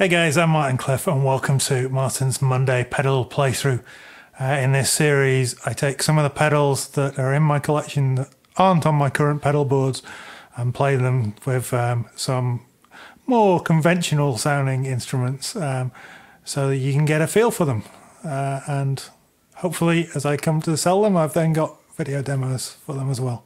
Hey guys, I'm Martin Cliff and welcome to Martin's Monday pedal playthrough. In this series I take some of the pedals that are in my collection that aren't on my current pedal boards and play them with some more conventional sounding instruments so that you can get a feel for them. And hopefully as I come to sell them, I've then got video demos for them as well.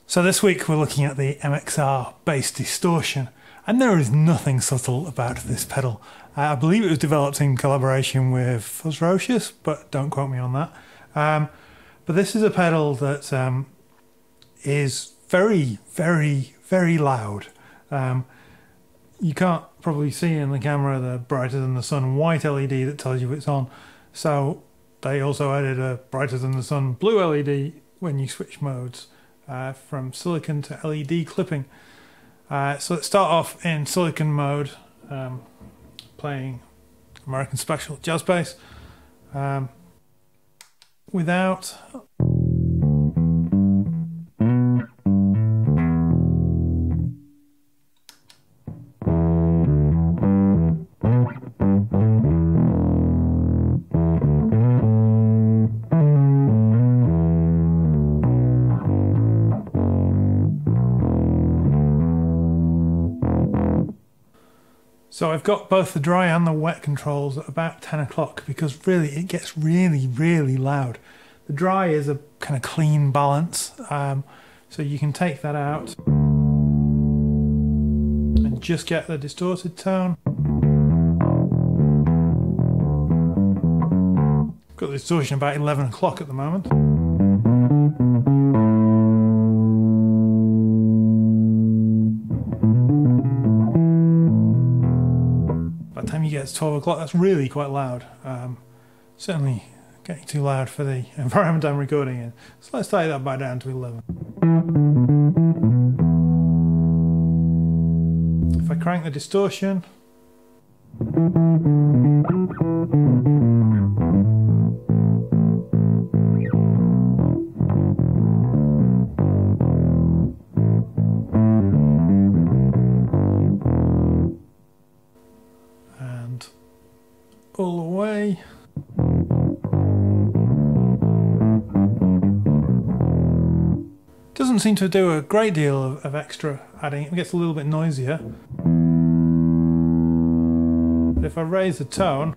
So this week we're looking at the MXR Bass Distortion, and there is nothing subtle about this pedal. I believe it was developed in collaboration with Fuzzrocious, but don't quote me on that. But this is a pedal that is very, very, very loud. You can't probably see in the camera the brighter than the sun white LED that tells you it's on. So they also added a brighter than the sun blue LED when you switch modes. From silicon to LED clipping. So let's start off in silicon mode, playing American Special jazz bass without So I've got both the dry and the wet controls at about 10 o'clock because really it gets really, really loud. The dry is a kind of clean balance, so you can take that out and just get the distorted tone. Got the distortion about 11 o'clock at the moment. By the time you get to 12 o'clock, that's really quite loud. Certainly getting too loud for the environment I'm recording in. So let's take that back down to 11. If I crank the distortion, all the way. Doesn't seem to do a great deal of extra adding. It gets a little bit noisier. But if I raise the tone,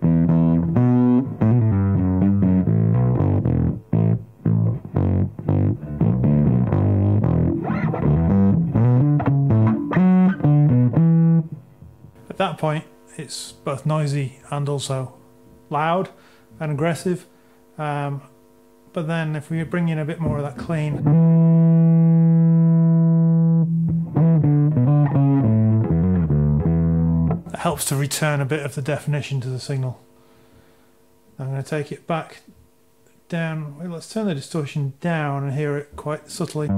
at that point it's both noisy and also loud and aggressive, but then if we bring in a bit more of that clean, that helps to return a bit of the definition to the signal. I'm going to take it back down. Well, let's turn the distortion down and hear it quite subtly.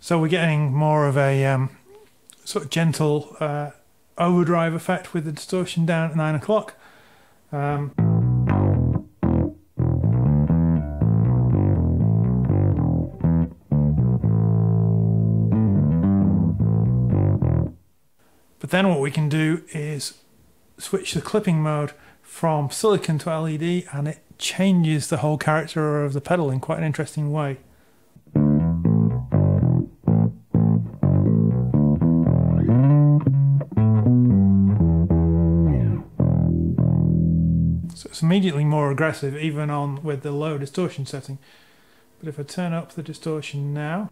So we're getting more of a sort of gentle overdrive effect with the distortion down at 9 o'clock. But then what we can do is switch the clipping mode from silicon to LED, and it changes the whole character of the pedal in quite an interesting way. So it's immediately more aggressive even on with the low distortion setting. But if I turn up the distortion now,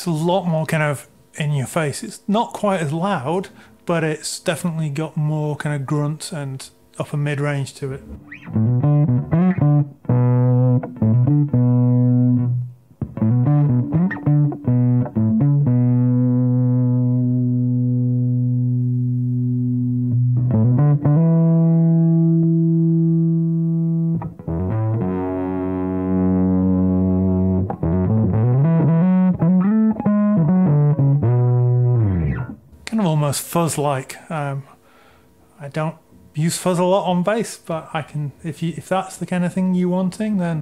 It's a lot more kind of in your face. It's not quite as loud, but it's definitely got more kind of grunt and upper mid-range to it. Almost fuzz-like. I don't use fuzz a lot on bass, but I can, if that's the kind of thing you're wanting, then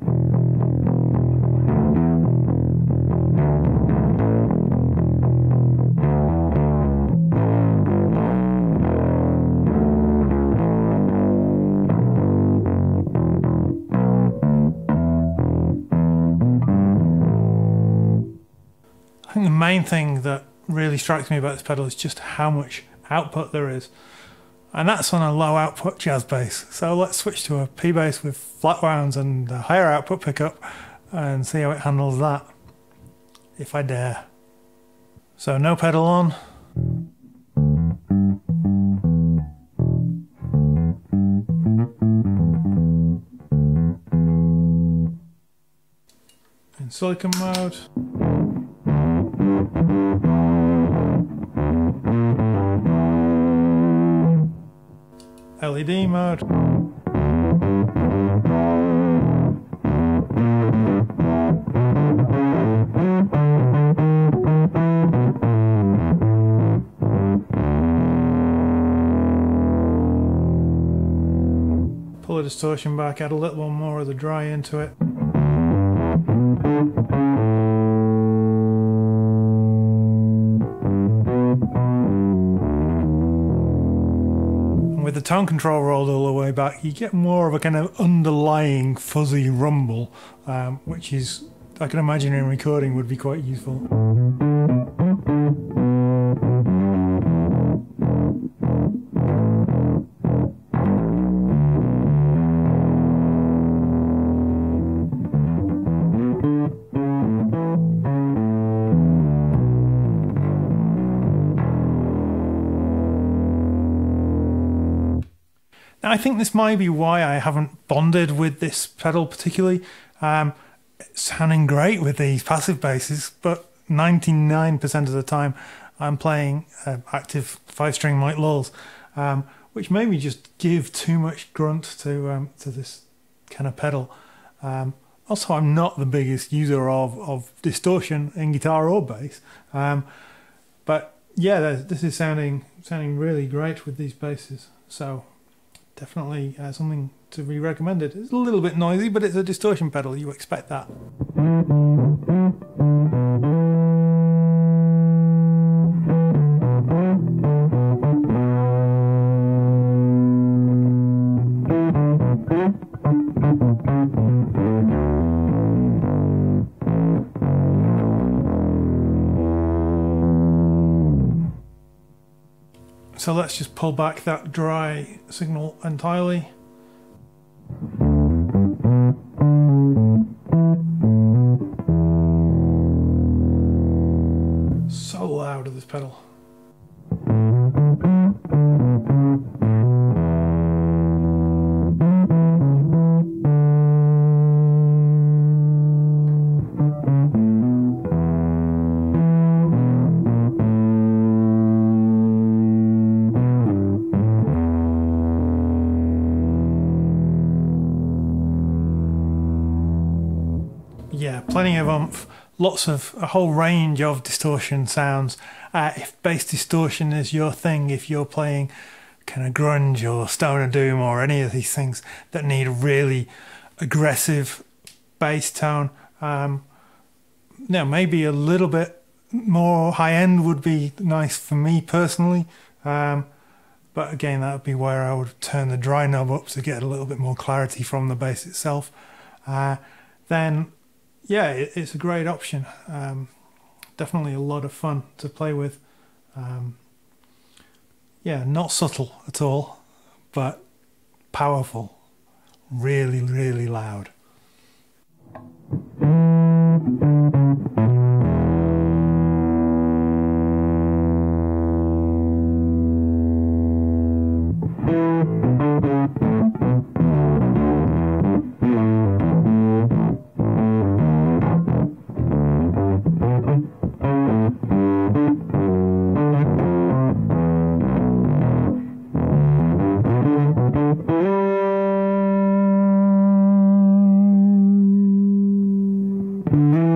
I think the main thing that really strikes me about this pedal is just how much output there is, and that's on a low output jazz bass. So let's switch to a P bass with flat wounds and a higher output pickup and see how it handles that, if I dare. So no pedal on. In silicon mode. LED mode. Pull the distortion back, add a little more of the dry into it. With the tone control rolled all the way back, you get more of a kind of underlying fuzzy rumble, which is, I can imagine in recording would be quite useful. Now, I think this might be why I haven't bonded with this pedal particularly. It's sounding great with these passive basses, but 99% of the time I'm playing active 5-string Mike Lulls, which maybe just give too much grunt to this kind of pedal. Also, I'm not the biggest user of distortion in guitar or bass, but yeah, this is sounding really great with these basses. So definitely something to be recommended. It's a little bit noisy, but it's a distortion pedal, you expect that. So let's just pull back that dry signal entirely. So loud with this pedal. Yeah, plenty of oomph, lots of a whole range of distortion sounds. If bass distortion is your thing, if you're playing kind of grunge or stoner doom or any of these things that need a really aggressive bass tone, maybe a little bit more high end would be nice for me personally. But again, that would be where I would turn the dry knob up to get a little bit more clarity from the bass itself. Then yeah, it's a great option. Definitely a lot of fun to play with. Yeah, not subtle at all, but powerful. Really, really loud. you.